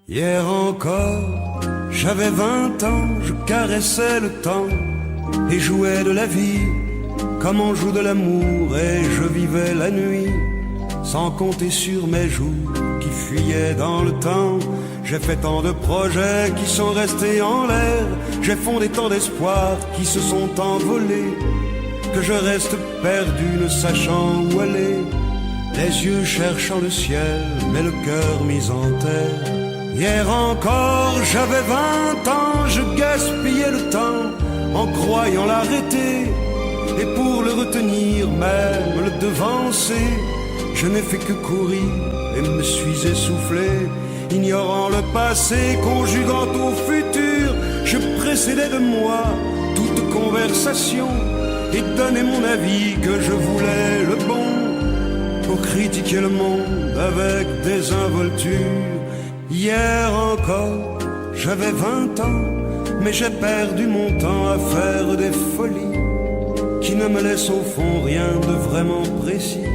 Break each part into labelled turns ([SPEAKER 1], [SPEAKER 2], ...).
[SPEAKER 1] Hier encore, j'avais 20 ans, je caressais le temps et jouais de la vie comme on joue de l'amour, et je vivais la nuit sans compter sur mes jours qui fuyaient dans le temps. J'ai fait tant de projets qui sont restés en l'air, j'ai fondé tant d'espoirs qui se sont envolés, que je reste perdu ne sachant où aller, les yeux cherchant le ciel mais le cœur mis en terre. Hier encore j'avais 20 ans, je gaspillais le temps en croyant l'arrêter, et pour le retenir, même le devancer, je n'ai fait que courir et me suis essoufflé. Ignorant le passé, conjuguant au futur, je précédais de moi toute conversation et donnais mon avis que je voulais le bon, pour critiquer le monde avec désinvolture. Hier encore, j'avais 20 ans, mais j'ai perdu mon temps à faire des folies qui ne me laissent au fond rien de vraiment précis,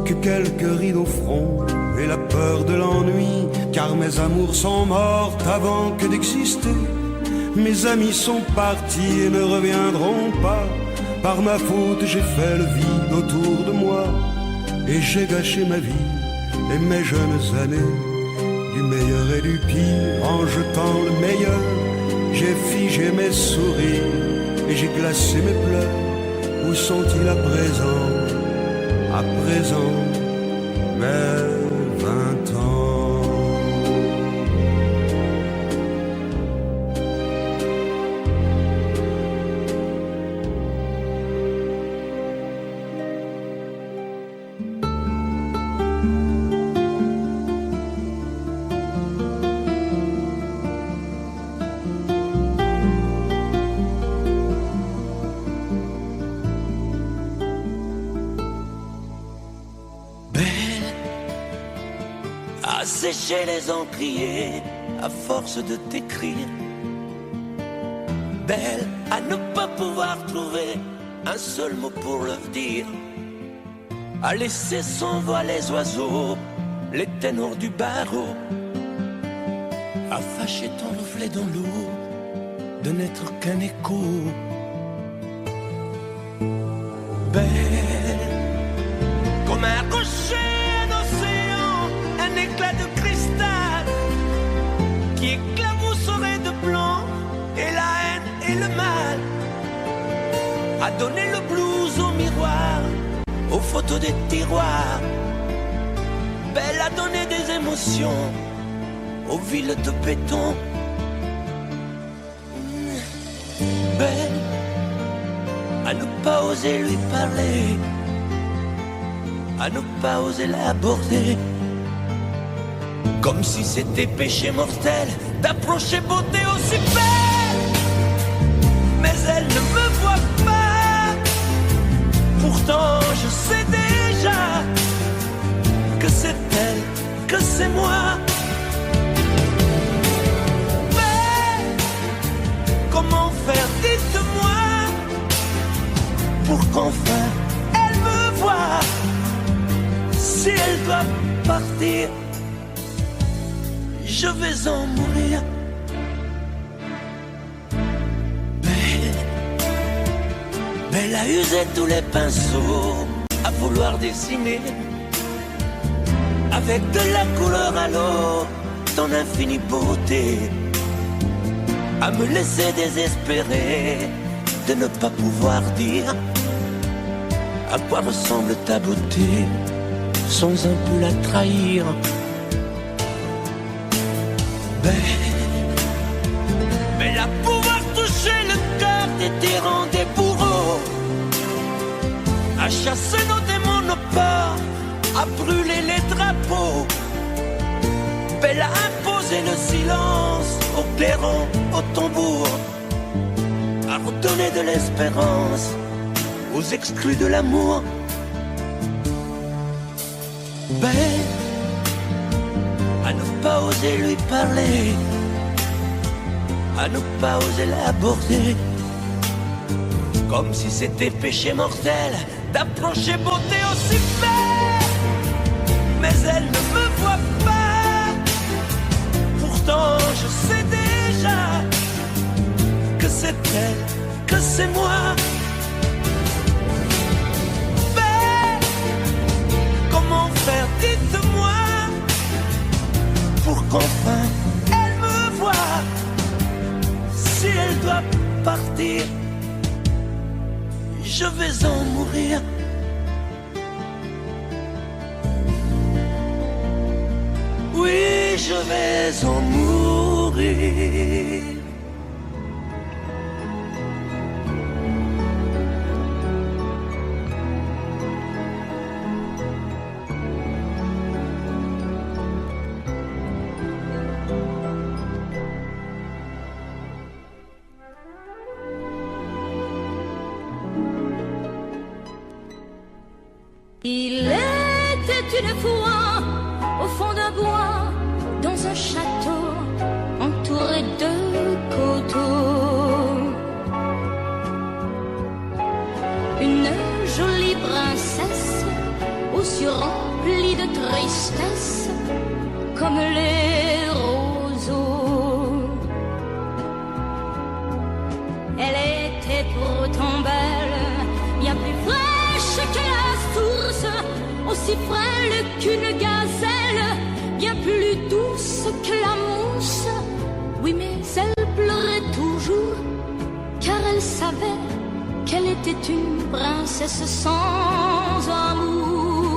[SPEAKER 1] que quelques rides au front et la peur de l'ennui. Car mes amours sont mortes avant que d'exister, mes amis sont partis et ne reviendront pas. Par ma faute j'ai fait le vide autour de moi, et j'ai gâché ma vie et mes jeunes années, du meilleur et du pire en jetant le meilleur. J'ai figé mes sourires et j'ai glacé mes pleurs. Où sont-ils à présent, à présent, mes 20 ans?
[SPEAKER 2] Sécher les encriers à force de t'écrire. Belle à ne pas pouvoir trouver un seul mot pour leur dire, à laisser s'envoler les oiseaux, les ténors du barreau, à fâcher ton reflet dans l'eau, de n'être qu'un écho. Belle comme un rocher, un éclat de cristal qui éclabousserait de blanc et la haine et le mal, a donné le blues au miroir, aux photos des tiroirs. Belle a donné des émotions aux villes de béton. Belle à ne pas oser lui parler, à ne pas oser l'aborder, comme si c'était péché mortel d'approcher beauté aussi belle. Mais elle ne me voit pas, pourtant je sais déjà que c'est elle, que c'est moi. Mais comment faire, dites-moi, pour qu'enfin elle me voie. Si elle doit partir, je vais en mourir. Belle a usé tous les pinceaux à vouloir dessiner avec de la couleur à l'eau ton infinie beauté, à me laisser désespérer de ne pas pouvoir dire à quoi ressemble ta beauté sans un peu la trahir. Belle à pouvoir toucher le cœur des tyrans, des bourreaux, à chasser nos démons, nos peurs, à brûler les drapeaux. Belle à imposer le silence au clairon, au tambour, à redonner de l'espérance aux exclus de l'amour. Belle à ne pas oser lui parler, à ne pas oser l'aborder, comme si c'était péché mortel d'approcher beauté aussi belle. Mais elle ne me voit pas, c'est moi. Mais comment faire, dites-moi, pour qu'enfin elle me voie. Si elle doit partir, je vais en mourir. Oui, je vais en mourir.
[SPEAKER 3] Il était une fois au fond d'un bois, dans un château entouré de coteaux, une jolie princesse aux yeux remplis de tristesse comme les roseaux. Elle était pourtant belle, bien plus fraîche que la source, aussi frêle qu'une gazelle, bien plus douce que la mousse. Oui, mais elle pleurait toujours, car elle savait qu'elle était une princesse sans amour.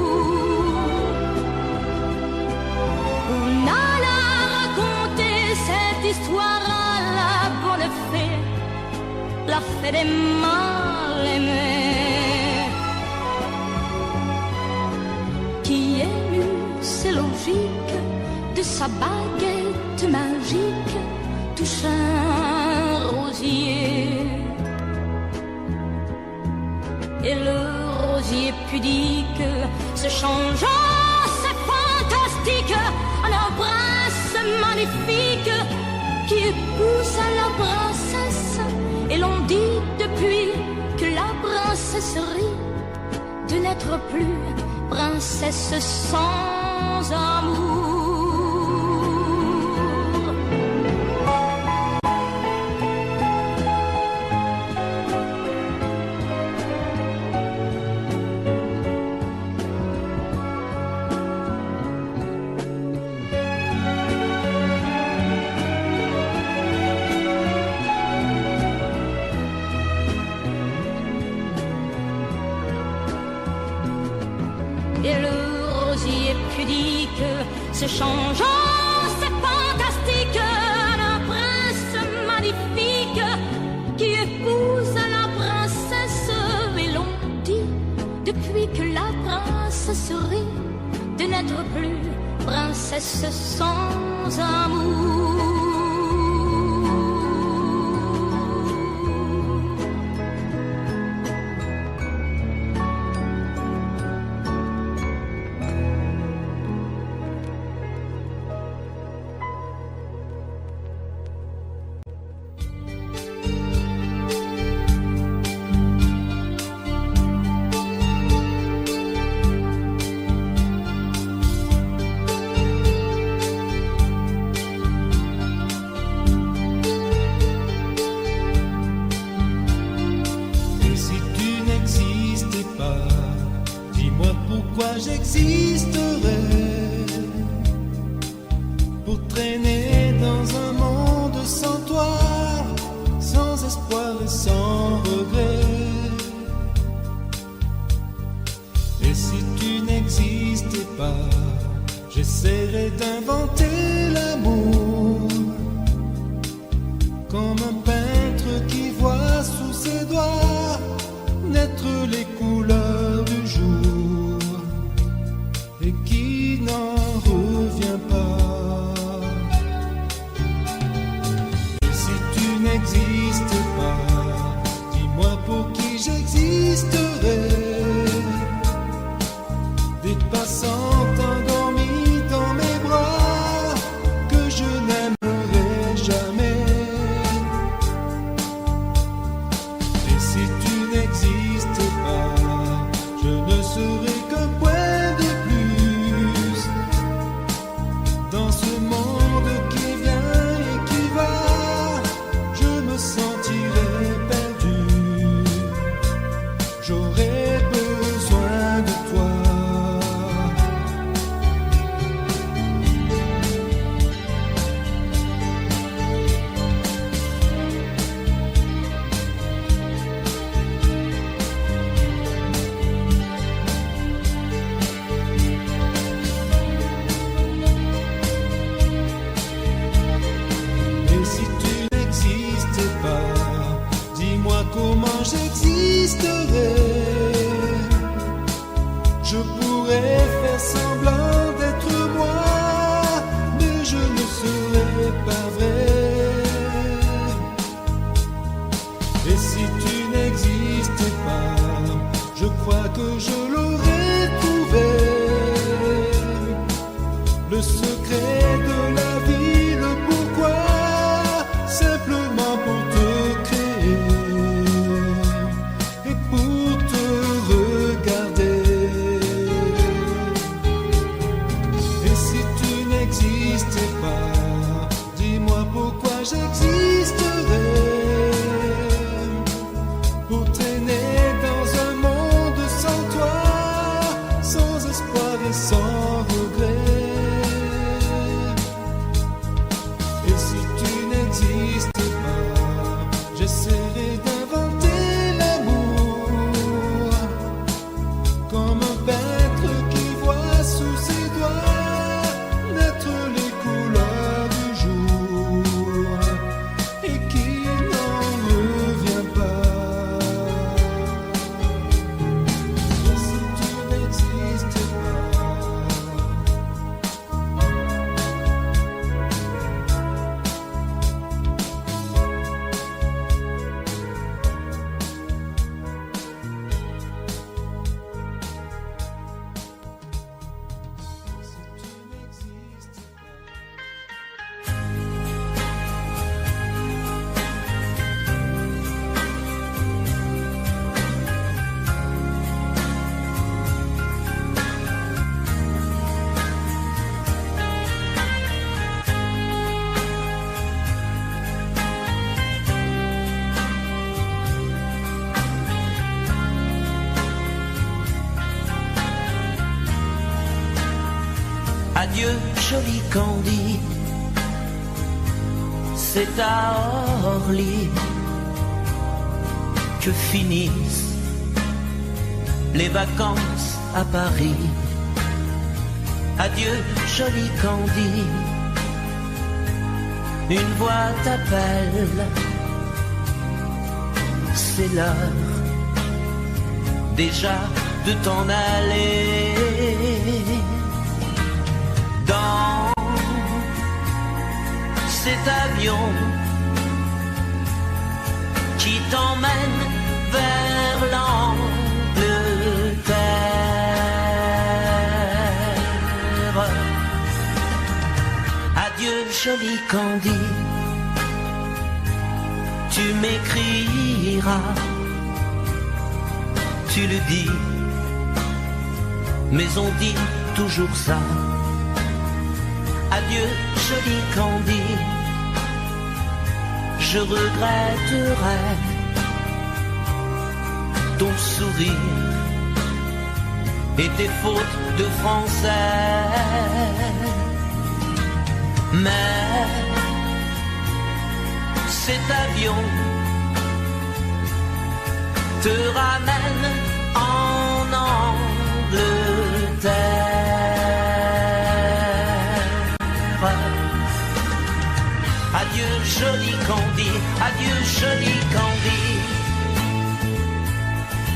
[SPEAKER 3] On alla raconter cette histoire à la bonne fée, la fée des mal aimés, qui émut, c'est logique, de sa baguette magique touche un rosier. Et le rosier pudique se changeant, c'est fantastique, en un prince magnifique qui épouse la princesse. Et l'on dit depuis que la princesse rit de n'être plus princesse sans amour. Et le rosier pudique se changeant, c'est fantastique, un prince magnifique qui épouse la princesse. Et l'on dit depuis que la princesse rit de n'être plus princesse sans amour.
[SPEAKER 4] J'existerais pour traîner dans un monde sans toi, sans espoir et sans regret. Et si tu n'existais pas, j'essaierais d'inventer l'amour comme un peintre qui voit sous ses doigts naître les couleurs du jour et qui n'en revient pas. Et si tu n'existes pas, dis-moi pour qui j'existerais. Des passants endormis dans mes bras que je n'ai le secret de la vie, le pourquoi, simplement pour te créer et pour te regarder. Et si tu n'existais pas, dis-moi pourquoi j'existerais. Pour traîner dans un monde sans toi, sans espoir et sans regret. Et si tu n'existes pas, j'essaierai d'inventer l'amour, comme un peintre qui voit sous ses doigts naître les couleurs du jour et qui n'en revient pas.
[SPEAKER 2] Adieu, joli Candy, c'est à Orly que finissent les vacances à Paris. Adieu, joli Candy, une voix t'appelle, c'est l'heure déjà de t'en aller. Dans cet avion qui t'emmène vers l'Angleterre. Adieu, joli Candy, tu m'écriras, tu le dis, mais on dit toujours ça. Adieu, joli Candy, je regretterai ton sourire et tes fautes de français. Mais cet avion te ramène en Angleterre. Adieu, joli Candy, adieu, joli Candy,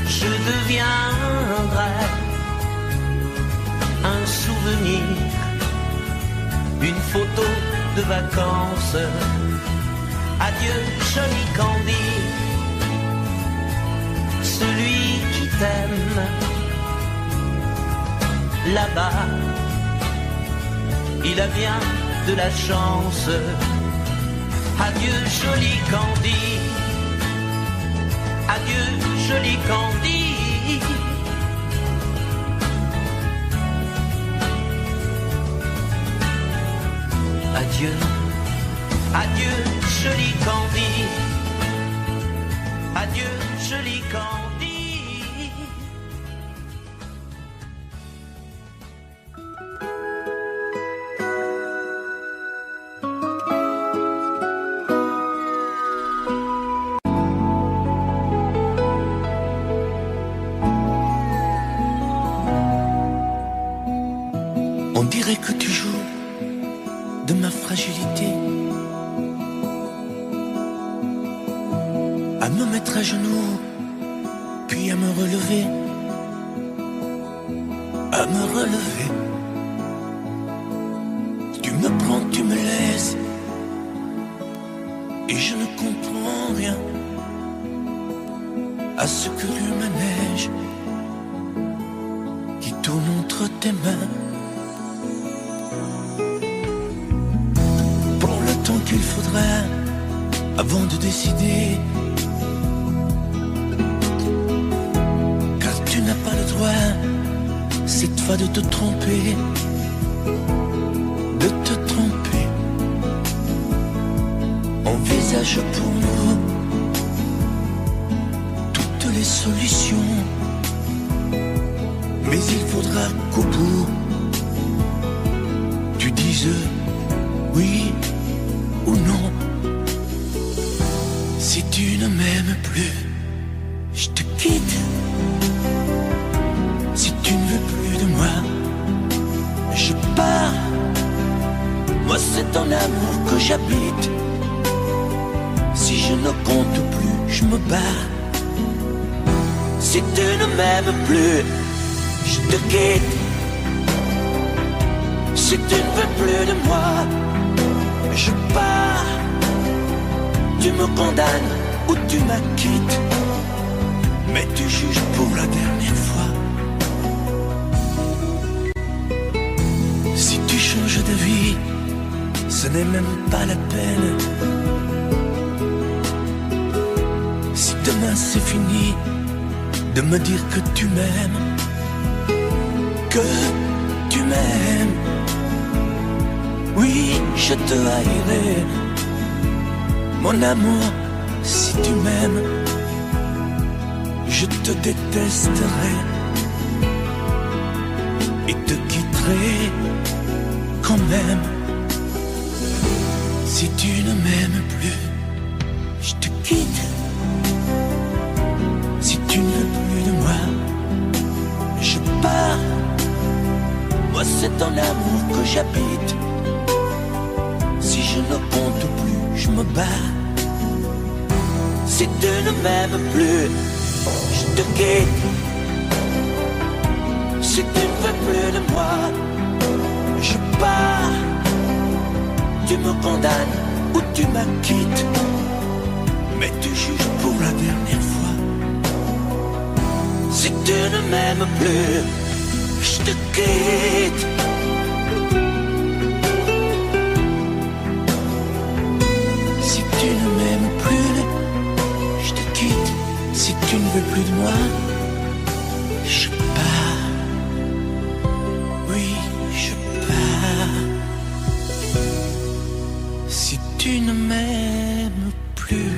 [SPEAKER 2] je deviendrai un souvenir, une photo de vacances. Adieu, joli Candy, celui qui t'aime là-bas, il a bien de la chance. Adieu, joli Candy, adieu, joli Candy. Adieu, adieu, joli Candy, adieu, joli Candy.
[SPEAKER 5] On dirait que tu joues de ma fragilité, à me mettre à genoux, puis à me relever, à me relever. Tu me prends, tu me laisses, et je ne comprends rien à ce curieux manège qui tourne entre tes mains. qu'il faudrait avant de décider. Car tu n'as pas le droit, cette fois, de te tromper. De te tromper. Envisage pour nous toutes les solutions. Mais il faudra qu'au bout tu dises oui ou non. Si tu ne m'aimes plus, je te quitte. Si tu ne veux plus de moi, je pars. Moi c'est ton amour que j'habite. Si je ne compte plus, je me bats. Si tu ne m'aimes plus, je te quitte. Si tu ne veux plus de moi, je pars. Tu me condamnes ou tu m'acquittes, mais tu juges pour la dernière fois. Si tu changes de vie, ce n'est même pas la peine. Si demain c'est fini de me dire que tu m'aimes, que tu m'aimes, oui, je te haïrai. Mon amour, si tu m'aimes, je te détesterai et te quitterai quand même. Si tu ne m'aimes plus, je te quitte. Si tu ne veux plus de moi, je pars. Moi c'est ton amour que j'habite. Si je ne compte plus, je me bats. Si tu ne m'aimes plus, je te quitte. Si tu ne veux plus de moi, je pars. Tu me condamnes ou tu m'acquittes, mais tu juges pour la dernière fois. Si tu ne m'aimes plus, je te quitte. Si tu ne m'aimes plus, je te quitte. Si tu ne veux plus de moi, je pars. Oui, je pars. Si tu ne m'aimes plus.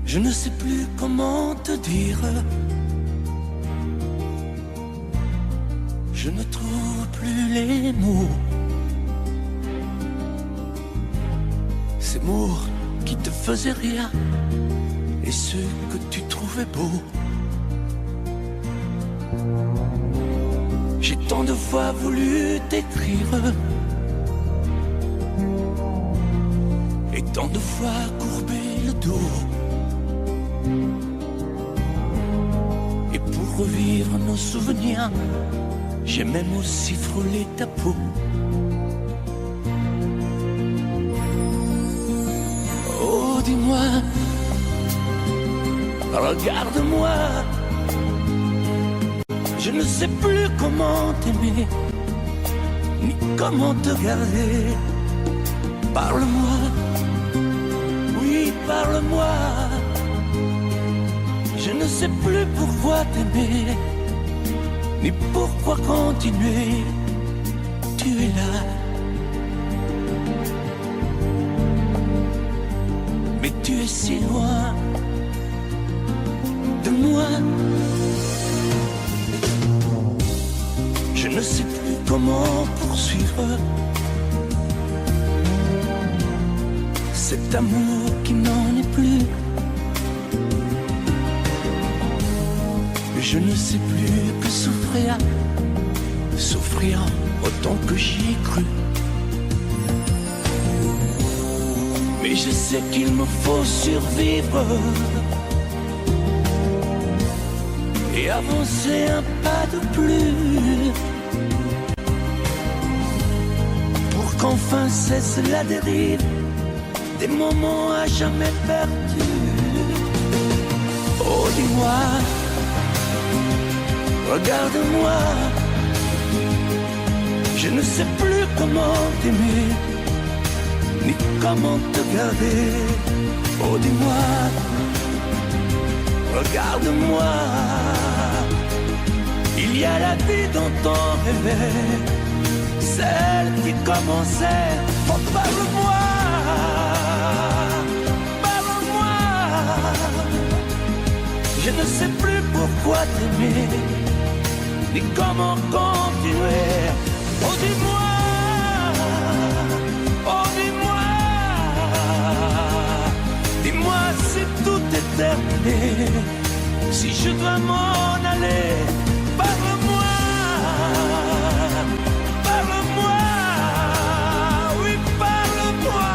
[SPEAKER 5] Je ne sais plus comment te dire. Je ne trouve plus les mots. Ces mots qui te faisaient rire et ceux que tu trouvais beaux. J'ai tant de fois voulu t'écrire et tant de fois courbé le dos. Et pour revivre nos souvenirs, j'ai même aussi frôlé ta peau. Oh, dis-moi, regarde-moi. Je ne sais plus comment t'aimer, ni comment te garder. Parle-moi, oui, parle-moi. Je ne sais plus pourquoi t'aimer, ni pourquoi continuer. Tu es là, mais tu es si loin de moi. Je ne sais plus comment poursuivre cet amour qui n'en est plus. Je ne sais plus que souffrir, souffrir autant que j'y ai cru. Mais je sais qu'il me faut survivre et avancer un pas de plus pour qu'enfin cesse la dérive des moments à jamais perdus. Oh dis-moi, regarde-moi, je ne sais plus comment t'aimer, ni comment te garder. Oh dis-moi, regarde-moi, il y a la vie dont on rêvait, celle qui commençait. Oh parle-moi, parle-moi, je ne sais plus pourquoi t'aimer, ni comment continuer. Oh dis-moi, oh dis-moi, dis-moi si tout est terminé, si je dois m'en aller. Parle-moi, parle-moi, oui parle-moi.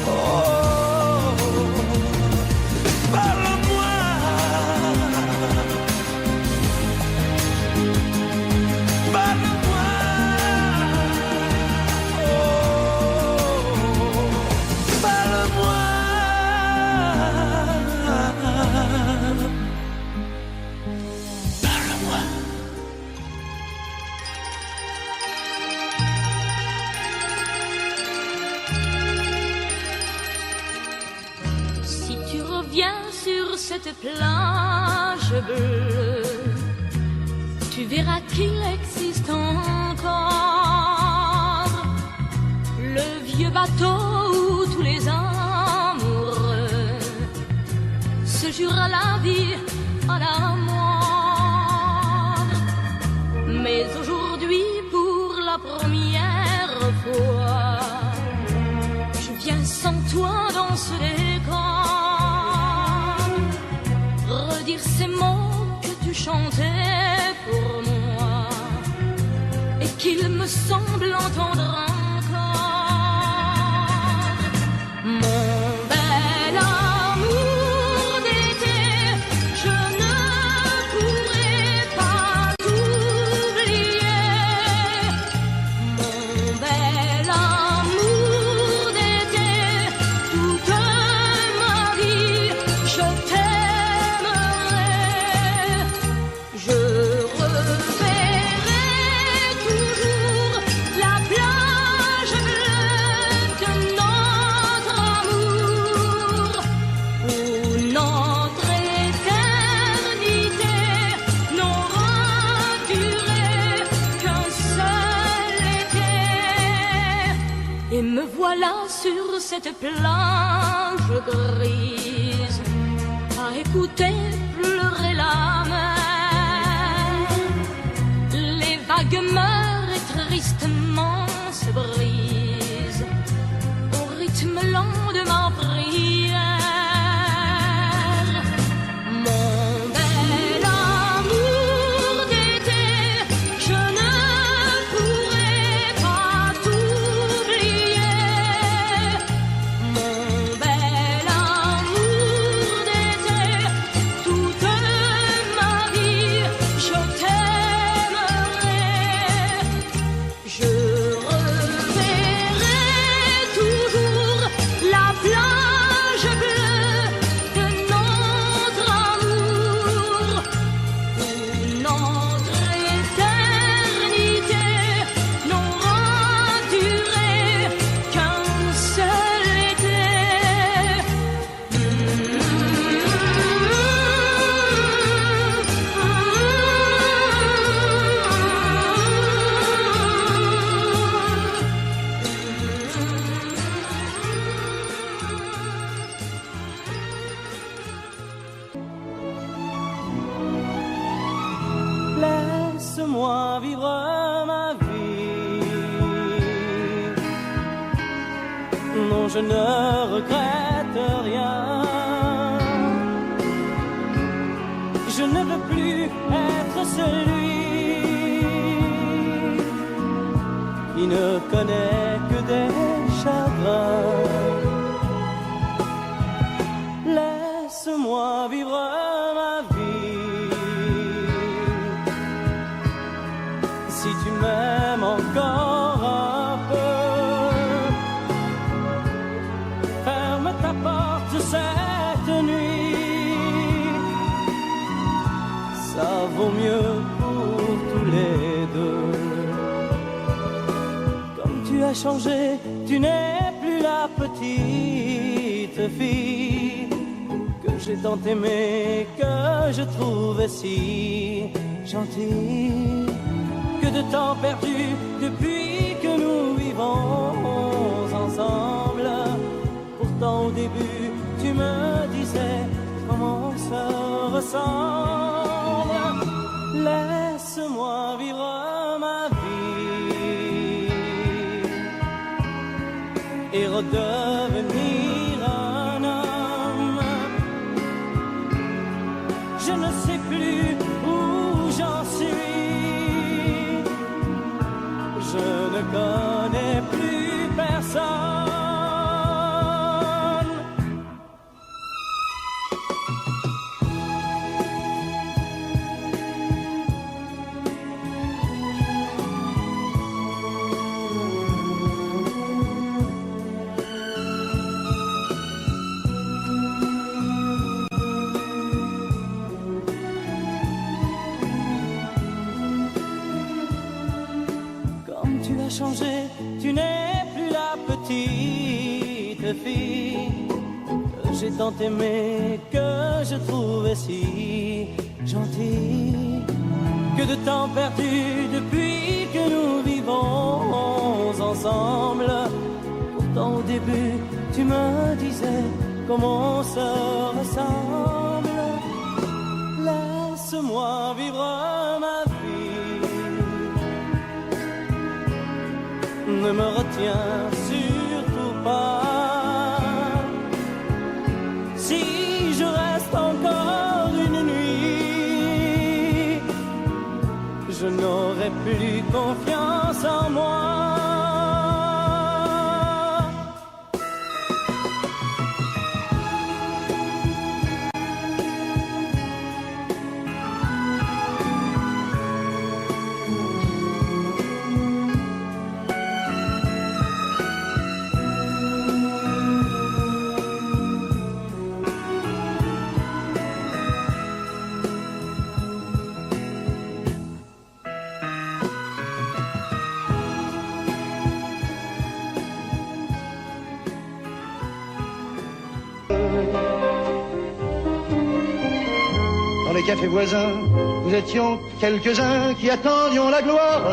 [SPEAKER 5] Oh, parle-moi, parle-moi. Oh, parle-moi.
[SPEAKER 3] Cette plage bleue, tu verras qu'il existe encore le vieux bateau où tous les amoureux se jurent à la vie, à la mort. Mais aujourd'hui, pour la première fois, je viens sans toi dans ce décor, redire ces mots que tu chantais pour moi et qu'il me semble entendre encore. Mon bel amour d'été, je ne pourrai pas t'oublier. Mon bel amour d'été, toute ma vie, je t'aime. Et me voilà sur cette plage grise, à écouter pleurer la mer. Les vagues meurent et tristement se brisent au rythme lent de ma prière. Mon bel amour d'été, je ne pourrai pas t'oublier. Mon bel amour d'été, toute ma vie, je t'aimerai. Je reverrai toujours la plage bleue de notre amour, où notre éternité n'aura duré qu'un seul été.
[SPEAKER 6] Laisse-moi vivre ma vie. Non, je ne regrette rien. Je ne veux plus être celui qui ne connaît que des chagrins. Laisse-moi vivre ma vie. Si tu m'aimes encore un peu, ferme ta porte cette nuit. as changé, tu n'es plus la petite fille que j'ai tant aimée, que je trouvais si gentille. Que de temps perdu depuis que nous vivons ensemble. Pourtant au début tu me disais comment on se ressemble. Laisse-moi vivre ma vie et redevenir un homme. Je ne sais plus où j'en suis. Je ne connais plus personne. Changé, tu n'es plus la petite fille que j'ai tant aimée, que je trouvais si gentille. Que de temps perdu depuis que nous vivons ensemble. Pourtant au début tu me disais comment on se ressemble. Laisse-moi vivre ma vie. Ne me retiens surtout pas. Si je reste encore une nuit, je n'aurai plus confiance en moi.
[SPEAKER 7] Dans les cafés voisins, nous étions quelques-uns qui attendions la gloire.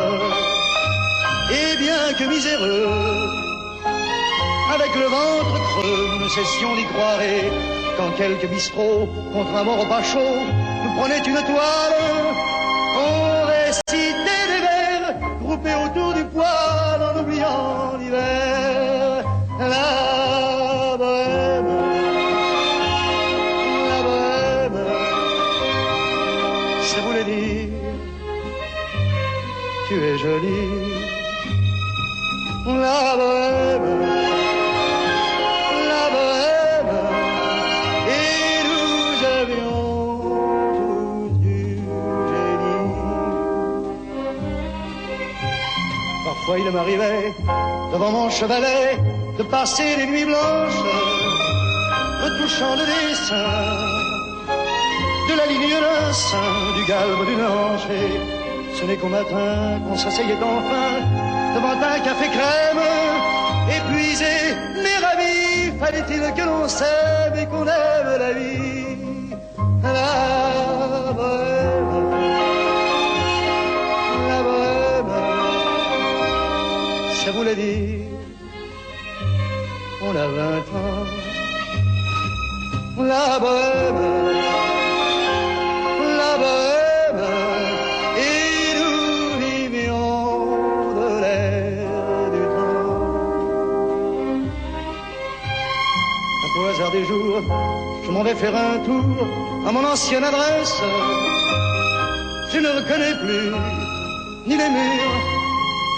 [SPEAKER 7] Et bien que miséreux, avec le ventre creux, nous ne cessions d'y croire. Et quand quelques bistrots, contre un bon repas chaud, nous prenaient une toile, on récitait des vers, groupés autour du poêle, en oubliant l'hiver. La bohème, la bohème, ça voulait dire tu es jolie. La bohème, la bohème, et nous avions tous du génie. Parfois il m'arrivait, devant mon chevalet, de passer des nuits blanches, retouchant le dessin de la ligne d'un sein, du galbe d'une hanche. Et ce n'est qu'au matin qu'on s'asseyait enfin devant un café crème, épuisé mais ravi. Fallait-il que l'on s'aime et qu'on aime la vie. La bohème, la bohème, ça voulait dire on a 20 ans. La bohème, la bohème, et nous vivions de l'air du temps. Un peu au hasard des jours, je m'en vais faire un tour à mon ancienne adresse. Je ne reconnais plus ni les murs,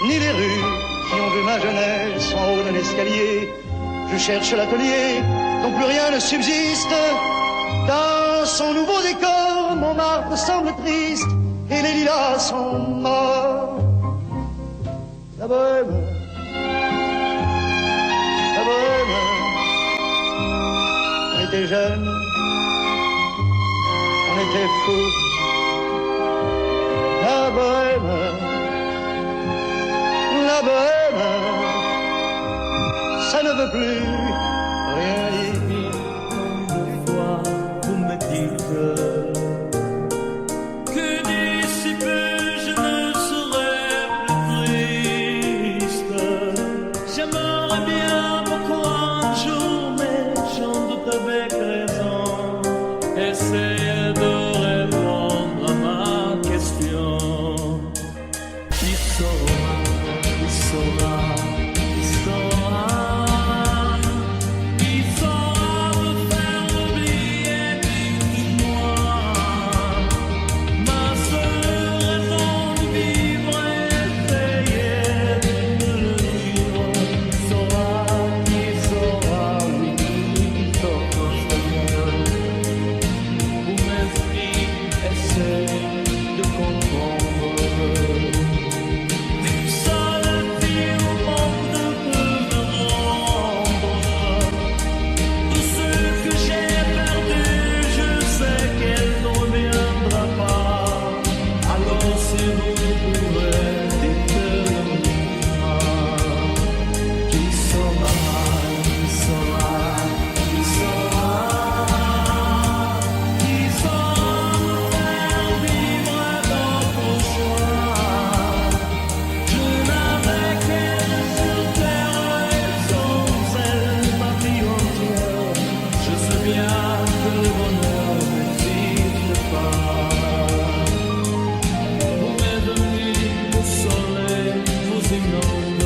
[SPEAKER 7] ni les rues qui ont vu ma jeunesse en haut d'un escalier. Je cherche l'atelier dont plus rien ne subsiste. Dans son nouveau décor, Montmartre semble triste et les lilas sont morts. La bohème, la bohème, on était jeunes, on était fous. La bohème, la bohème, veux plus rien dire.
[SPEAKER 6] Combien de fois vous me dites que d'ici peu je ne serai plus triste. J'aimerais bien beaucoup un jour, mais j'en doute avec raison. Essayez de répondre à ma question. Qui saura, qui saura, qui saura, qui saura me faire oublier, dites-moi. Ma seule raison de vivre, essayez de me le dire. Qui saura, oui, saura, où mes esprits essaient de comprendre. Une seule fille au monde peut me rendre. Tout ce que j'ai perdu, je sais qu'elle ne reviendra pas. Alors si vous pouvez, dites-le-moi. Qui saura, qui saura, qui saura, qui saura me faire vivre d'autres choix. Je n'avais qu'elle sur terre et sans elle ma vie entière. Je sais bien que le bonheur n'existe pas. Vous m'êtes venu, le soleil vous inonde.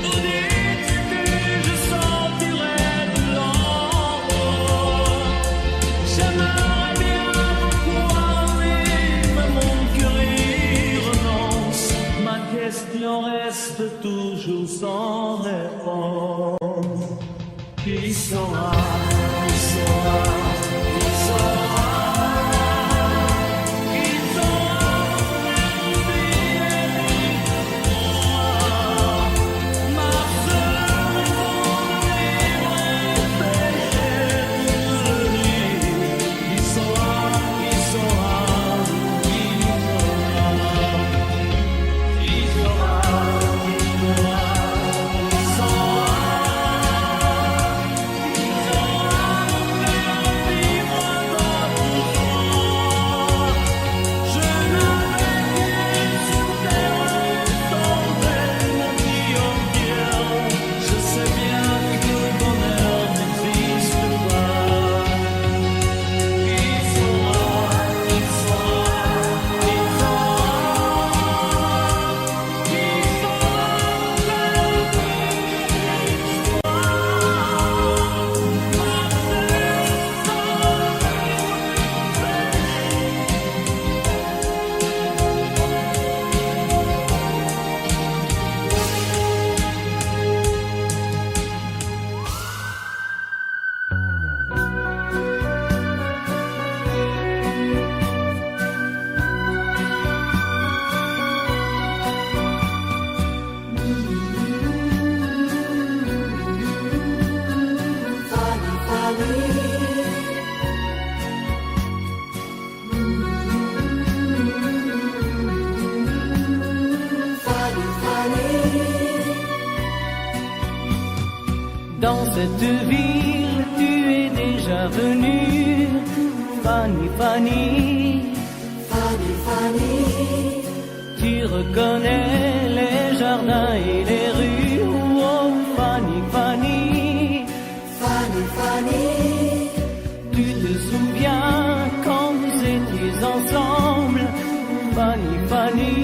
[SPEAKER 6] Vous dites que je sortirai de l'ombre. J'aimerais bien beaucoup aller, mais mon cœur y renonce. Ma question reste toujours sans réponse. Qui saura, qui saura, qui saura, qui saura me faire oublier, dites-moi. Ma seule raison de vivre, essayez de me le dire. Qui saura, qui saura, qui saura, qui saura, qui saura, qui saura. Dans cette ville, tu es déjà venue, Fanny, Fanny.
[SPEAKER 8] Fanny, Fanny,
[SPEAKER 6] Tu reconnais les jardins et les rues, oh Fanny, Fanny.
[SPEAKER 8] Fanny, Fanny,
[SPEAKER 6] Tu te souviens quand vous étiez ensemble, Fanny, Fanny.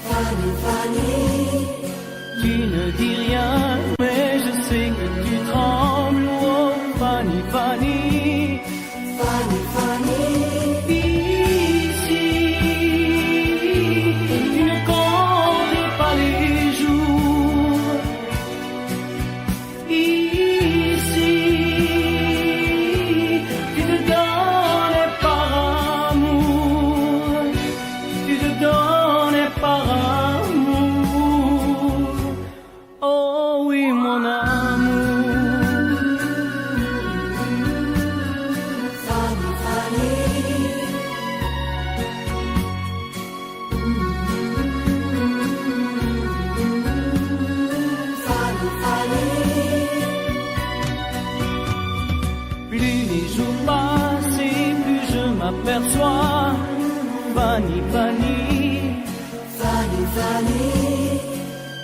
[SPEAKER 8] Fanny, Fanny,
[SPEAKER 6] Tu ne dis rien, mais je sais que tu trembles, oh Fanny, Fanny.
[SPEAKER 8] Fanny, Fanny,
[SPEAKER 6] Ici, tu ne comptes pas les jours. Ici, tu te donnes par amour. Tu te donnes par amour. Oh Plus les jours passent et plus je m'aperçois, Fanny, Fanny,
[SPEAKER 8] Fanny, Fanny,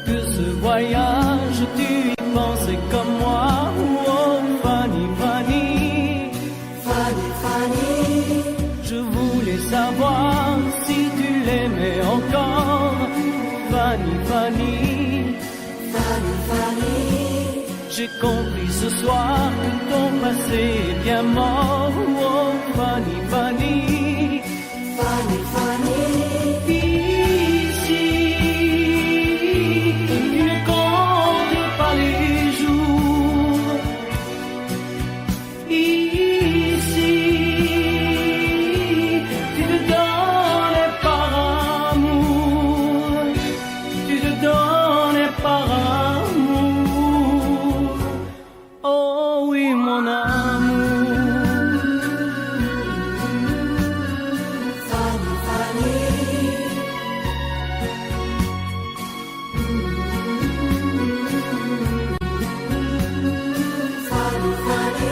[SPEAKER 6] que ce voyage tu y pensais comme moi. Oh Fanny, Fanny,
[SPEAKER 8] Fanny, Fanny,
[SPEAKER 6] je voulais savoir si tu l'aimais encore. Fanny, Fanny,
[SPEAKER 8] Fanny, Fanny,
[SPEAKER 6] j'ai compris ce soir que ton passé est bien mort. Oh Fanny, Fanny,
[SPEAKER 8] Fanny, Fanny,
[SPEAKER 6] ici, tu ne comptes pas les jours. Ici, tu te donnes par amour, tu te donnes par amour. Oh oui, mon amour.
[SPEAKER 8] Fanny, Fanny, Fanny, Fanny, Fanny, Fanny.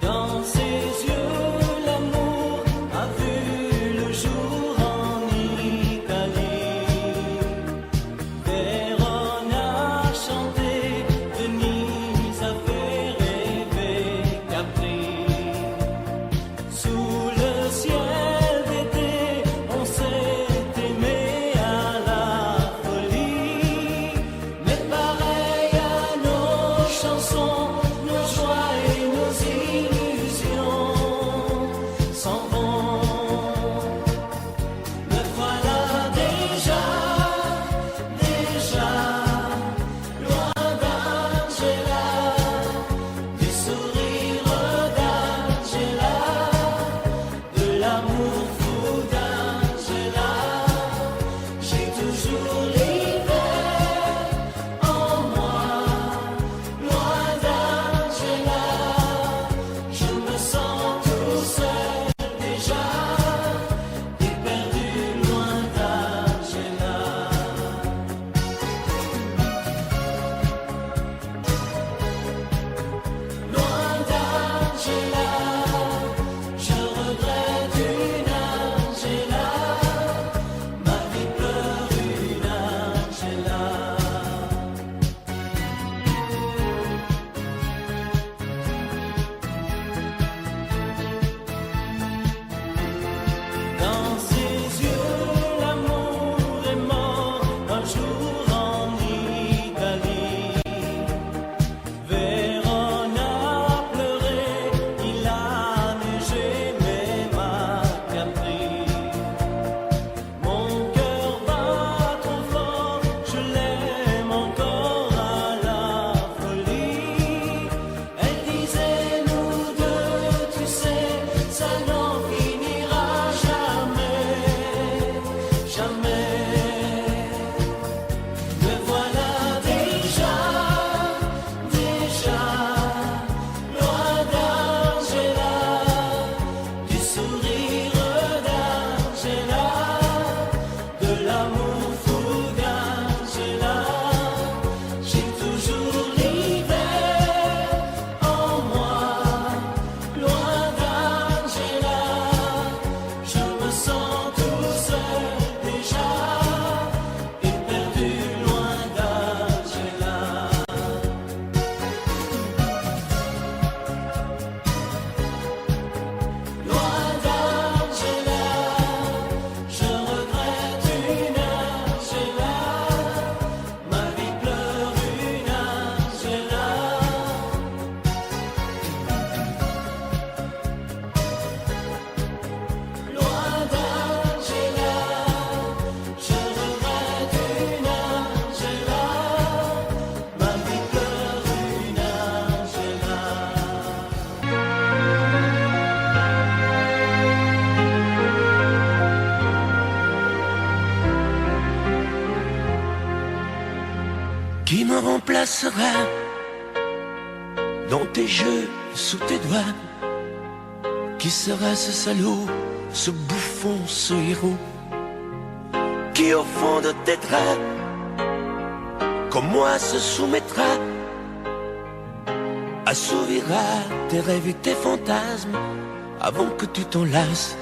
[SPEAKER 6] Dans ses yeux, l'amour a vu le jour en Italie. Vérone a chanté, Venise a fait rêver Capri. Sous le ciel d'été, on s'est aimé à la folie. Mais pareil à nos chansons, nos joies et nos illusions s'en vont. Me voilà déjà, loin d'Angela, du sourire d'Angela, de l'amour fou d'Angela. J'ai toujours l'hiver en moi, loin d'Angela. Je me sens tout seul déjà, et perdu loin d'Angela. Loin d'Angela, je regrette une Angela, ma vie pleure une Angela. Dans ses yeux, l'amour est mort un jour en Italie. Vérone a pleuré, il a neigé, mais m'a Capri. Mon cœur bat trop fort, je l'aime encore à la folie. Elle disait nous deux, tu sais, ça n'en finira jamais, jamais. Me voilà déjà, loin d'Angela, du sourire d'Angela, de l'amour fou d'Angela. J'ai toujours l'hiver en moi, loin d'Angela. Je me sens tout seul déjà,
[SPEAKER 5] Qui me remplacera dans tes jeux, sous tes doigts? Qui sera ce salaud, ce bouffon, ce héros? Qui au fond de tes draps, comme moi, se soumettra, assouvira tes rêves et tes fantasmes avant que tu t'en lasses?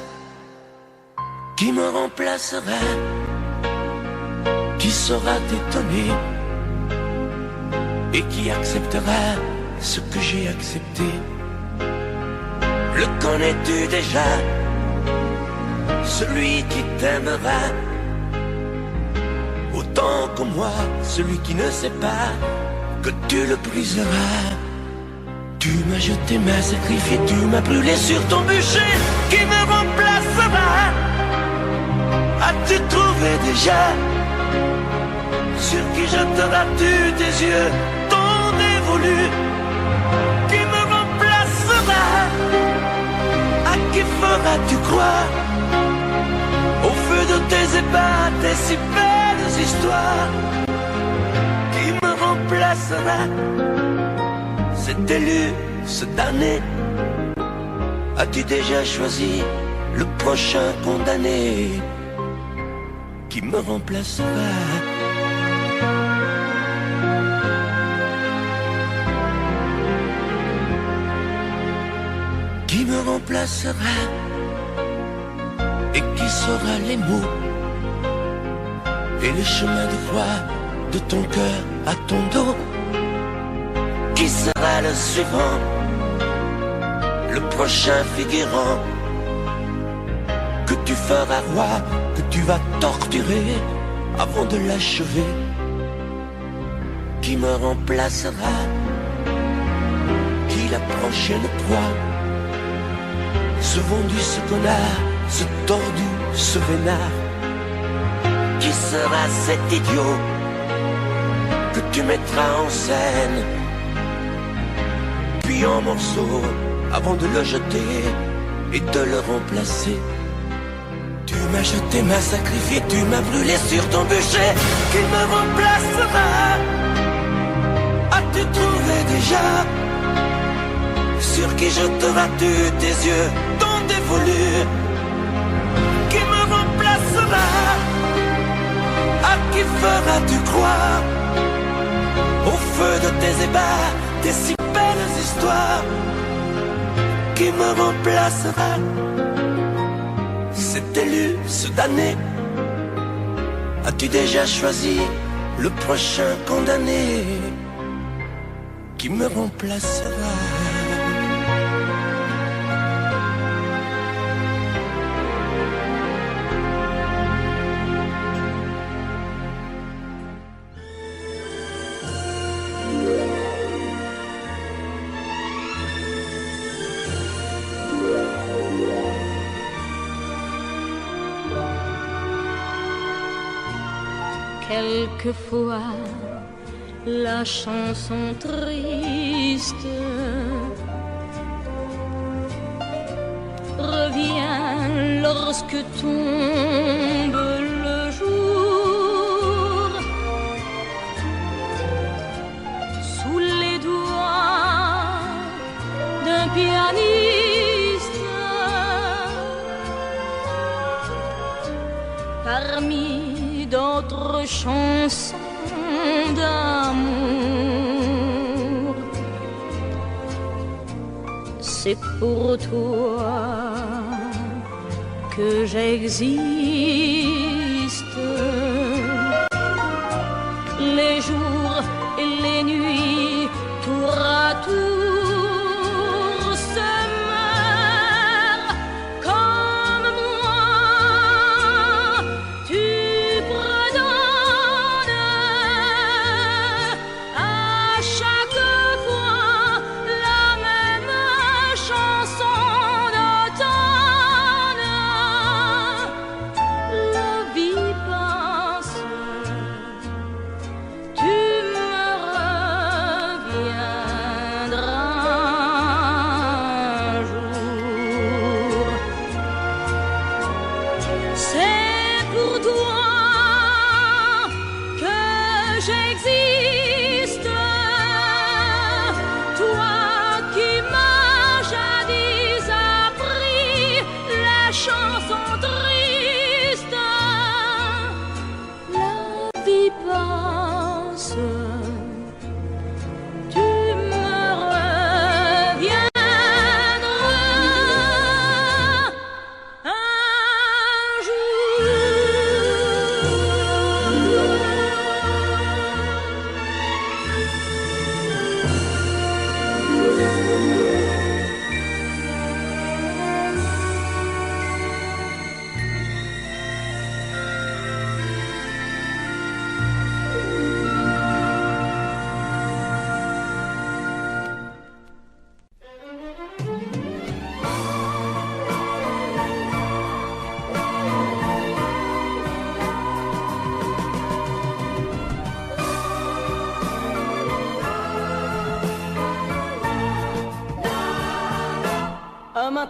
[SPEAKER 5] Qui me remplacera? Qui saura t'étonner et qui acceptera ce que j'ai accepté? Le connais-tu déjà? Celui qui t'aimera autant que moi, celui qui ne sait pas que tu le briseras. Tu m'as jeté, m'as sacrifié, tu m'as brûlé sur ton bûcher. Qui me remplacera? As-tu trouvé déjà sur qui jetteras-tu tes yeux, ton dévolu? Qui me remplacera? À qui feras-tu croire au feu de tes ébats, tes si belles histoires? Qui me remplacera? Cet élu, ce damné, as-tu déjà choisi le prochain condamné? Qui me remplacera? Qui me remplacera? Et qui saura les mots et le chemin de croix de ton cœur à ton dos? Qui sera le suivant, le prochain figurant que tu feras roi, que tu vas torturer avant de l'achever? Qui me remplacera? Qui la prochaine proie? Ce vendu, ce connard, ce tordu, ce vénard? Qui sera cet idiot que tu mettras en scène, puis en morceaux, avant de le jeter et de le remplacer? Tu m'as jeté, m'as sacrifié, tu m'as brûlé sur ton bûcher. Qui me remplacera? As-tu trouvé déjà sur qui jetteras-tu tes yeux, ton dévolu? Qui me remplacera? À qui feras-tu croire au feu de tes ébats, tes si belles histoires? Qui me remplacera? Cet élu, ce damné, as-tu déjà choisi le prochain condamné? Qui me remplacera?
[SPEAKER 3] Quelquefois, la chanson triste revient lorsque tombe le jour. Sous les doigts d'un pianiste, parmi d'autres chansons d'amour. C'est pour toi que j'existe. Les jours et les nuits, tour à tour, se meurent comme moi. Tu la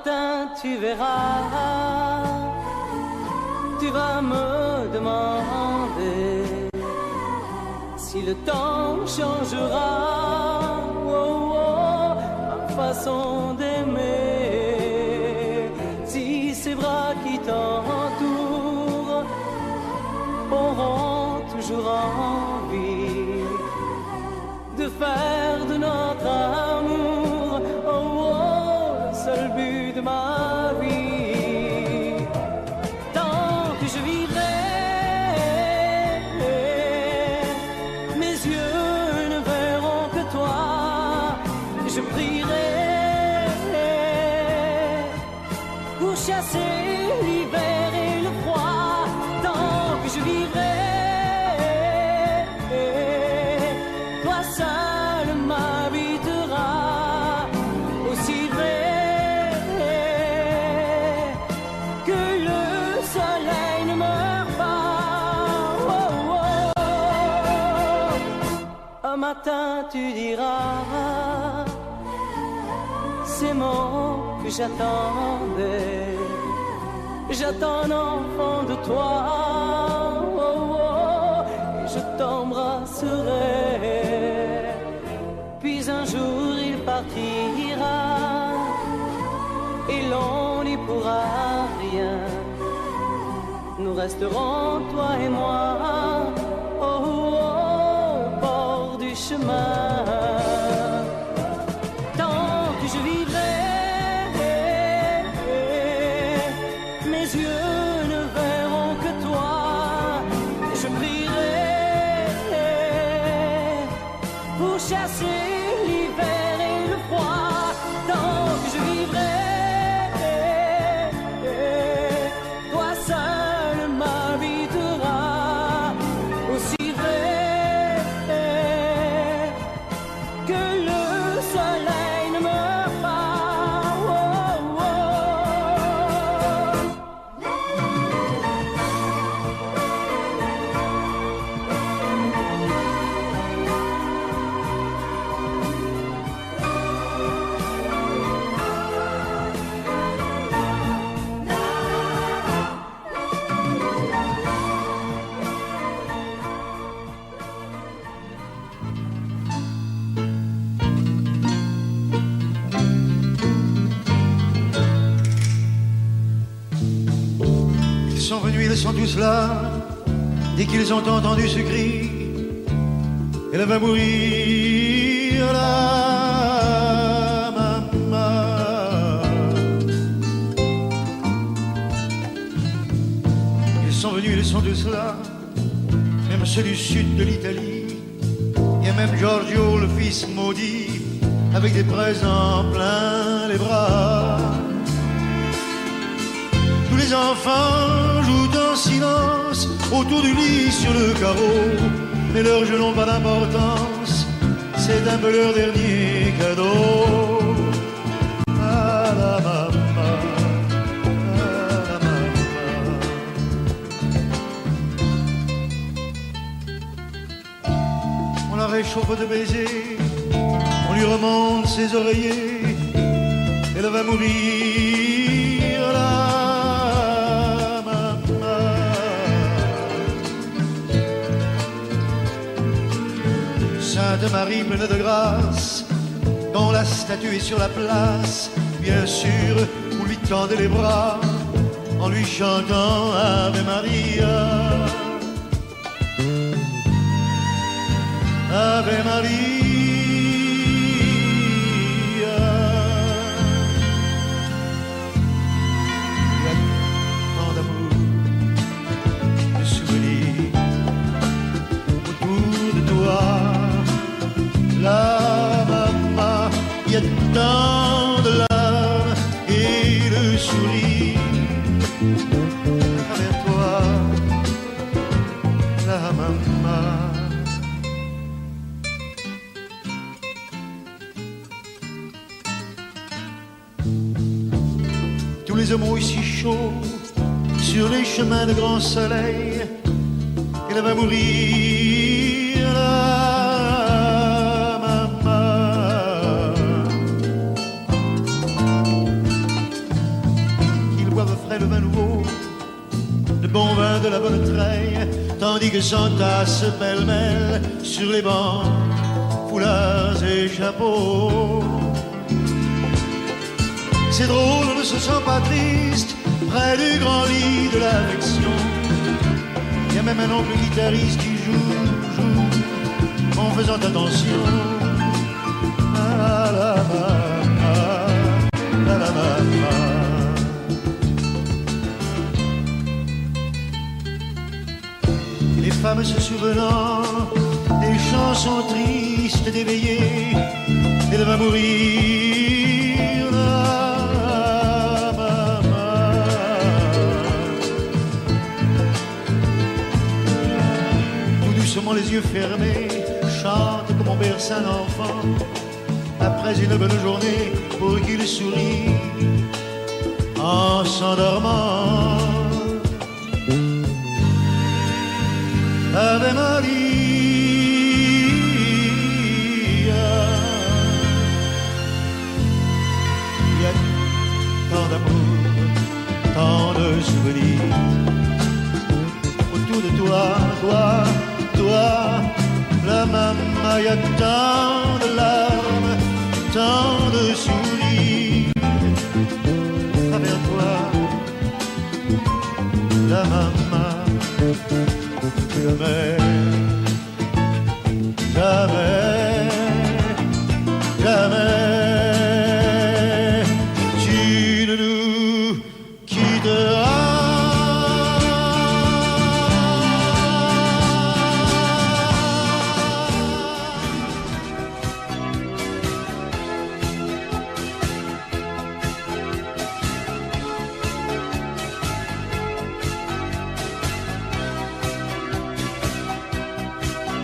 [SPEAKER 6] matin tu verras, tu vas me demander si le temps changera ma façon d'aimer, si ces bras qui t'entourent auront toujours envie de faire de notre amour le seul but de ma vie. Tant que je vivrai, mes yeux ne verront que toi. Je prierai pour chasser l'hiver et le froid. Tant que je vivrai, toi seul m'habiteras. Aussi vrai que le soleil ne meurt pas. Un matin tu diras ces mots que j'attendais. J'attends un enfant de toi, et je t'embrasserai. Puis un jour il partira, et l'on n'y pourra rien. Nous resterons, toi et moi, au bord du chemin. Tant que je vivrai, mes yeux ne verront que toi. Je prierai pour chasser l'hiver et le froid. Tant que je vivrai, toi seul m'habiteras. Aussi vrai que le soleil ne meurt pas.
[SPEAKER 7] Ils sont venus, ils sont tous là. Dès qu'ils ont entendu ce cri, elle va mourir la maman. Ils sont venus, ils sont tous là. Même ceux du sud de l'Italie. Il y a même Giorgio, le fils maudit, avec des présents plein les bras. Tous les enfants jouent en silence autour du lit sur le carreau, mais leurs jeux n'ont pas d'importance, c'est un peu leur dernier cadeau. À la maman, à la maman. On la réchauffe de baisers, on lui remonte ses oreillers, elle va mourir là. Sainte Marie pleine de grâce, quand la statue est sur la place, bien sûr, vous lui tendez les bras en lui chantant Ave Maria. Ave Maria. Il y a tant d'amour, de souvenirs autour de toi. La maman, il y a tant de larmes et de sourire à travers toi, la maman. Tous les hommes ici chauds sur les chemins de grand soleil, elle va mourir là. figues s'entassent pêle-mêle sur les bancs, foulards et chapeaux. C'est drôle, on ne se sent pas triste près du grand lit de l'affection. Il y a même un oncle guitariste qui joue en faisant attention. Ah, la, la, la, la, la. Les femmes se souvenant des chansons tristes d'éveillés, elle va mourir. Ah, maman. Tout doucement les yeux fermés, chante comme on berce un enfant. Après une bonne journée, pour qu'il sourie en s'endormant. Ave Maria, il y a tant d'amour, tant de souvenirs autour de toi, la maman, il y a tant de larmes, tant de sourires à travers toi, la maman. Jamais, jamais, jamais, tu ne nous quitteras.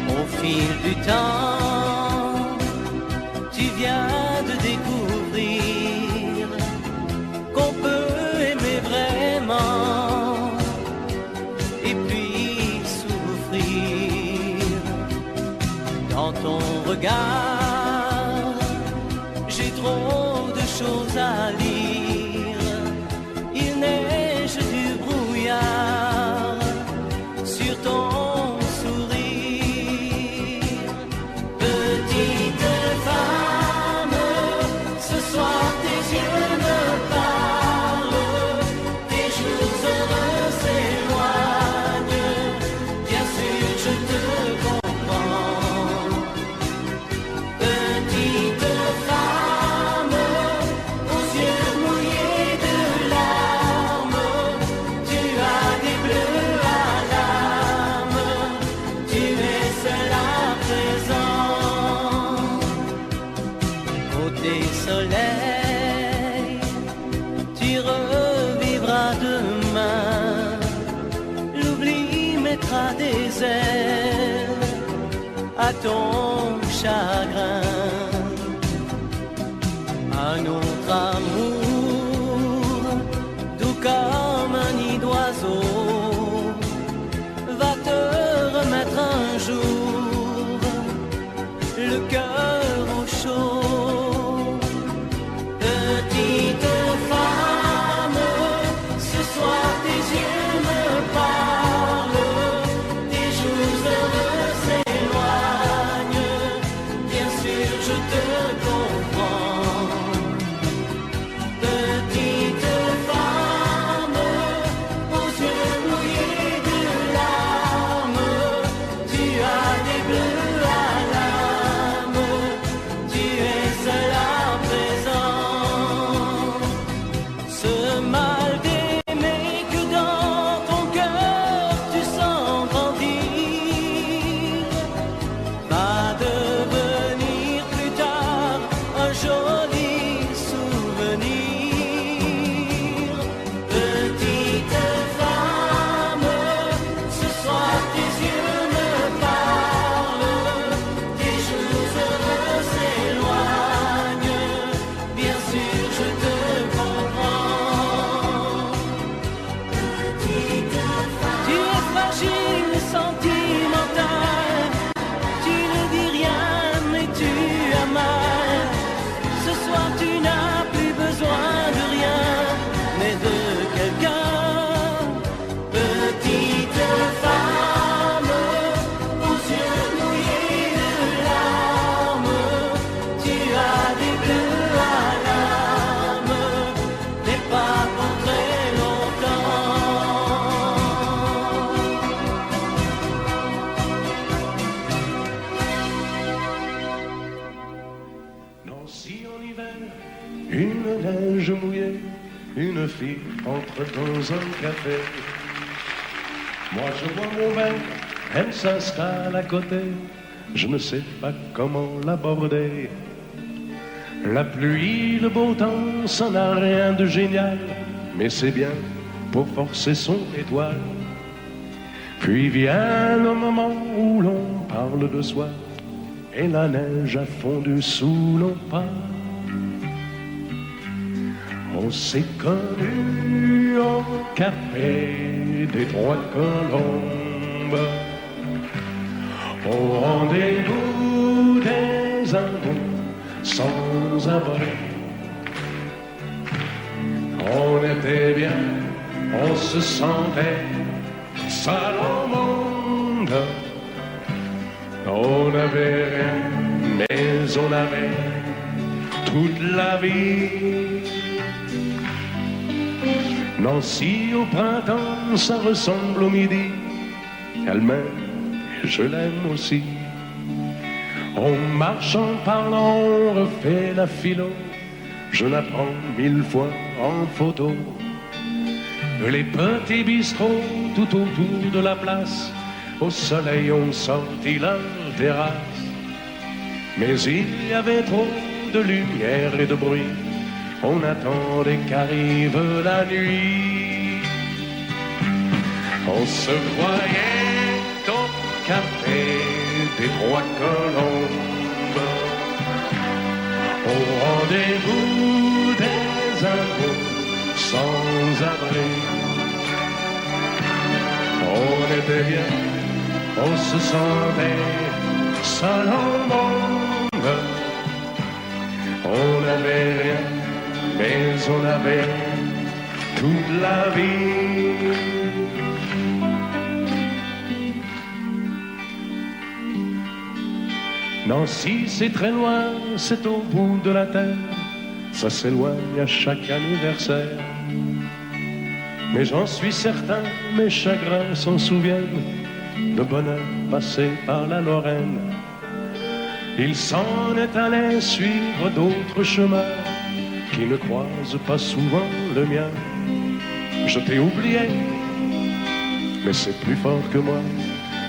[SPEAKER 6] Au fil du temps, tu viens de découvrir qu'on peut aimer vraiment et puis souffrir. Dans ton regard, j'ai trop de choses à lire. Il neige du brouillard sur ton soleil, tu revivras demain. L'oubli mettra des ailes à ton chagrin. Un autre amour, doux comme un nid d'oiseau, va te remettre un jour le cœur au chaud. Petite femme, ce soir tes yeux me parlent, tes jours heureux s'éloignent, bien sûr
[SPEAKER 9] neige mouillée, une fille entre dans un café. Moi je bois mon verre, elle s'installe à côté. Je ne sais pas comment l'aborder. La pluie, le beau temps, ça n'a rien de génial, mais c'est bien pour forcer son étoile. Puis vient le moment où l'on parle de soi, et la neige a fondu sous nos pas. On s'est connus au café des Trois Colombes, au rendez-vous des amours sans abri. On était bien, on se sentait seul au monde. On n'avait rien, mais on avait toute la vie. Nancy au printemps, ça ressemble au midi. Elle m'aime et je l'aime aussi. On marche en parlant, on refait la philo. Je la prends 1000 fois en photo. Les petits bistrots tout autour de la place, au soleil ont sorti leur terrasse. Mais il y avait trop de lumière et de bruit. On attendait qu'arrive la nuit. On se voyait au café des Trois Colombes, au rendez-vous des amours sans abri. On était bien, on se sentait seul au monde. On n'avait rien, mais on avait toute la vie. Nancy, c'est très loin, c'est au bout de la terre. Ça s'éloigne à chaque anniversaire. Mais j'en suis certain, mes chagrins s'en souviennent, de bonheur passé par la Lorraine. Il s'en est allé suivre d'autres chemins qui ne croisent pas souvent le mien. Je t'ai oublié, mais c'est plus fort que moi.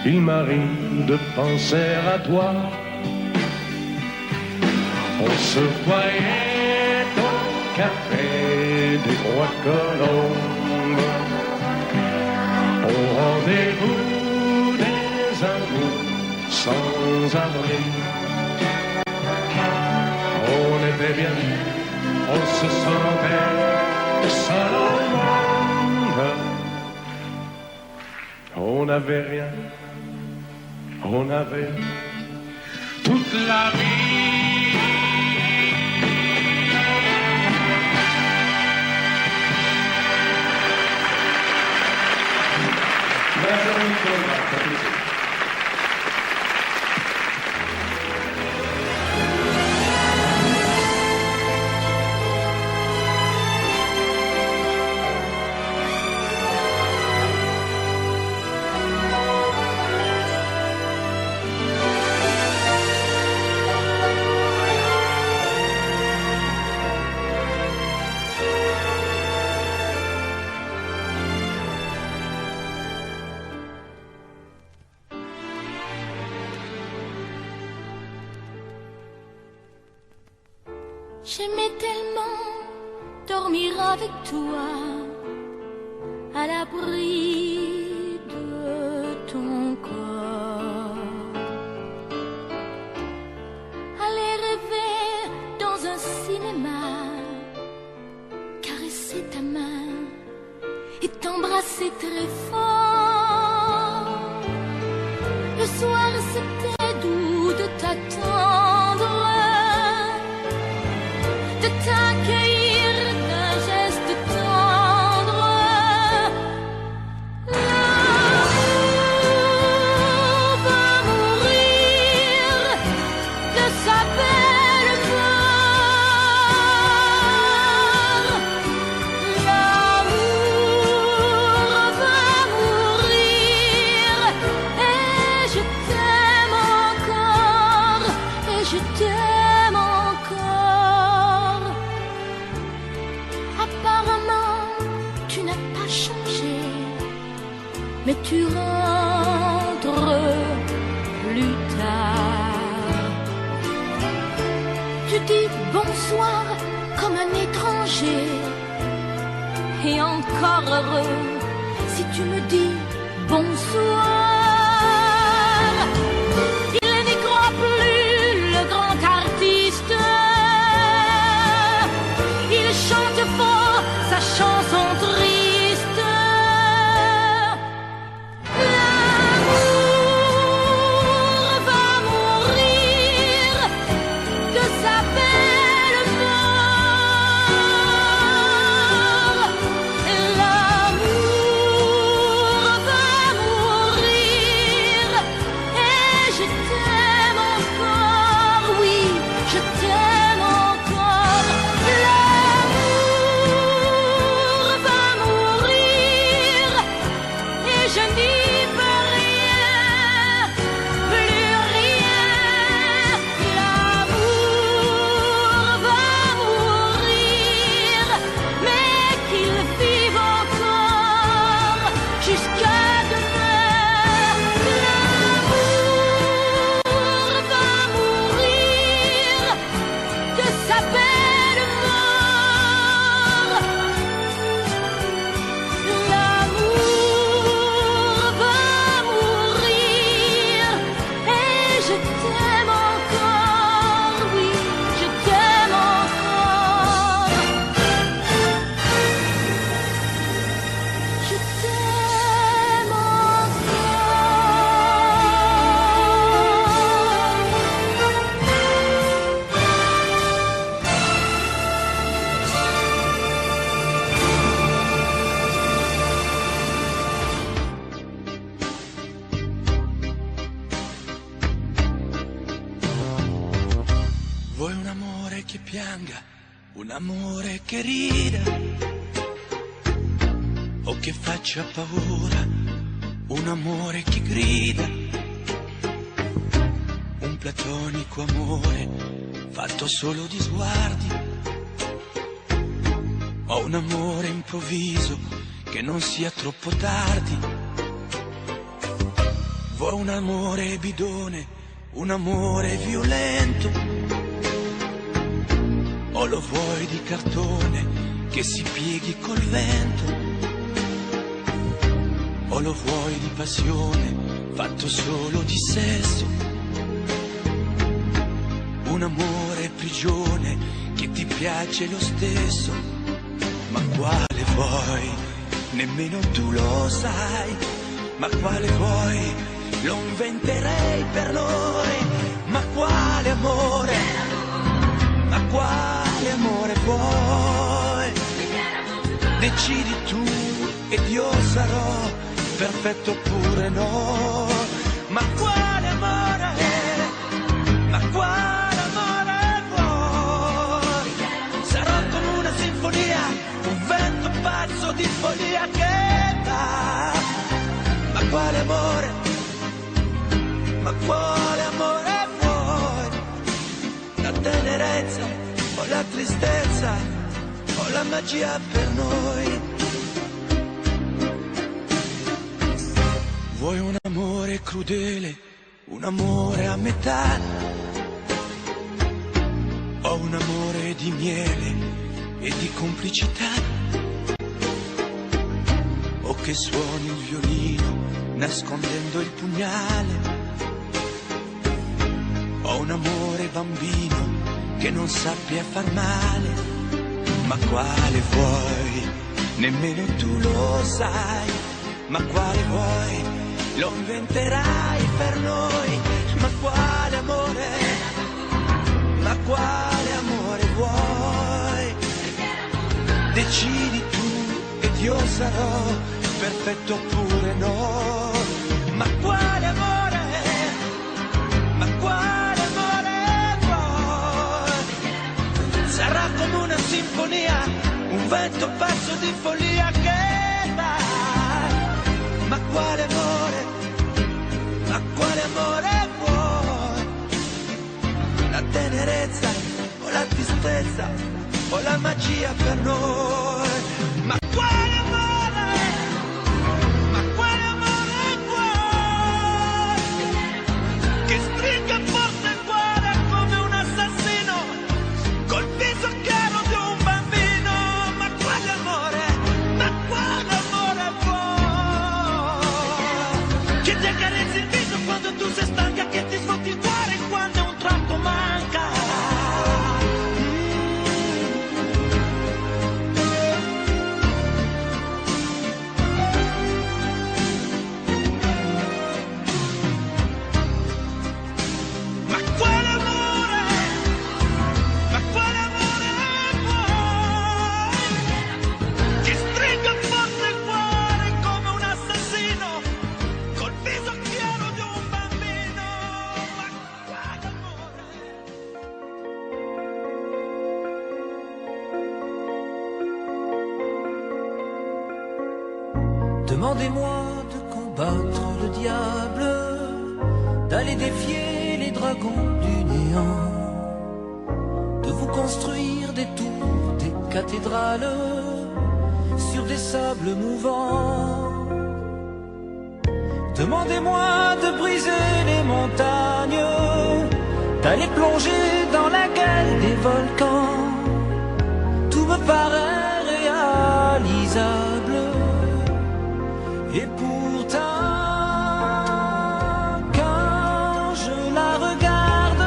[SPEAKER 9] Il m'arrive de penser à toi. On se voyait au café des Trois Colombes, au rendez-vous des amours sans abri. On était bien, on se sentait seul au monde. On n'avait rien, on avait toute la vie.
[SPEAKER 3] J'aimais tellement dormir avec toi, à l'abri de ton corps, aller rêver dans un cinéma, caresser ta main et t'embrasser très fort. Le soir c'était doux de t'attendre, de t'accueillir d'un geste tendre. bonsoir comme un étranger. Et encore heureux si tu me dis bonsoir. Il n'y croit plus, le grand artiste. Il chante fort sa chanson triste. L'amour va mourir de sa belle mort. L'amour va mourir et je t'aime encore, oui, je t'aime encore. L'amour va mourir et je n'y peux rien, plus rien. L'amour va mourir, mais qu'il vive encore jusqu'à demain. L'amour va mourir de sa belle mort. L'amour va mourir et je t'aime encore, oui, je t'aime encore. Je t'aime
[SPEAKER 5] Vuoi un amore che pianga, un amore che rida, o che faccia paura, un amore che grida, un platonico amore fatto solo di sguardi, o un amore improvviso che non sia troppo tardi. Vuoi un amore bidone, un amore violento, o lo vuoi di cartone che si pieghi col vento, o lo vuoi di passione fatto solo di sesso, un amore prigione che ti piace lo stesso. Ma quale vuoi? Nemmeno tu lo sai. Ma quale vuoi? Lo inventerei per noi. Ma quale amore? Ma quale amore vuoi? Decidi tu ed io sarò perfetto oppure no. Ma quale amore? Ma quale amore vuoi? Sarò come una sinfonia, un vento pazzo di follia che va. Ma quale amore? Ma quale amore vuoi? La tenerezza o la tristezza o la magia per noi? Vuoi un amore crudele, un amore a metà, o un amore di miele e di complicità, o che suoni il violino nascondendo il pugnale, o un amore bambino che non sappia far male. Ma quale vuoi? Nemmeno tu lo sai. Ma quale vuoi? Lo inventerai per noi. Ma quale amore? Ma quale amore vuoi? Decidi tu ed io sarò perfetto oppure no. Ma quale amore? Ma quale amore vuoi? Sarà come una sinfonia, un vento pazzo di follia che va. Ma quale amore? Ma quale amore vuoi? La tenerezza o la tristezza o la magia per noi? Ma quale amore? Ma quale amore vuoi? Che stringa forte il cuore come un assassino col
[SPEAKER 2] quando tu sei stanca che ti sfotti il cuore quando un tratto manca. Ma quale amore vuoi? Ti stringo forte il cuore come un assassino col viso chiaro di un bambino. Ma quale amore?
[SPEAKER 5] Demandez-moi de combattre le diable, d'aller défier les dragons du néant, de vous construire des tours, des cathédrales sur des sables mouvants. Demandez-moi de briser les montagnes, d'aller plonger dans la gueule des volcans. Tout me paraît réalisable. Et pourtant, quand je la regarde,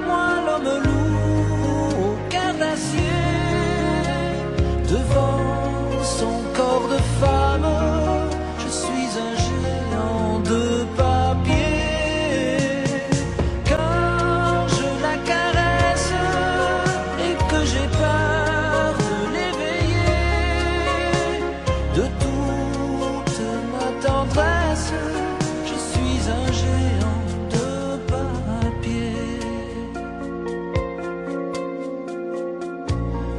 [SPEAKER 5] moi l'homme lourd au cœur d'acier, devant son corps de femme, je suis un géant de papier. Quand je la caresse et que j'ai peur de l'éveiller, de toute ma tendresse, je suis un géant de papier.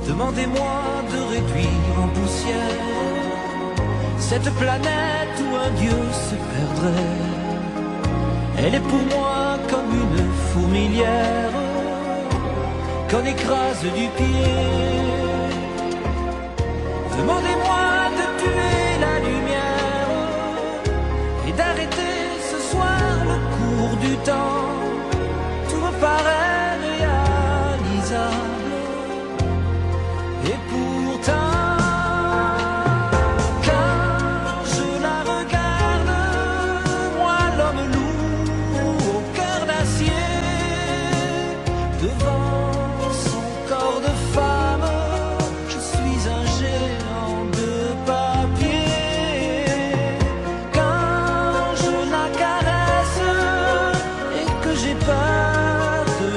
[SPEAKER 5] Demandez-moi de réduire en poussière cette planète où un dieu se perdrait. Elle est pour moi comme une fourmilière qu'on écrase du pied. Demandez-moi de tuer la lumière et d'arrêter ce soir le cours du temps. Tout me paraît réalisable. Et pourtant, quand je la regarde, moi l'homme lourd au cœur d'acier, devant son corps de femme, je suis un géant de papier. Quand je la caresse et que j'ai peur de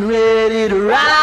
[SPEAKER 6] ready to ride.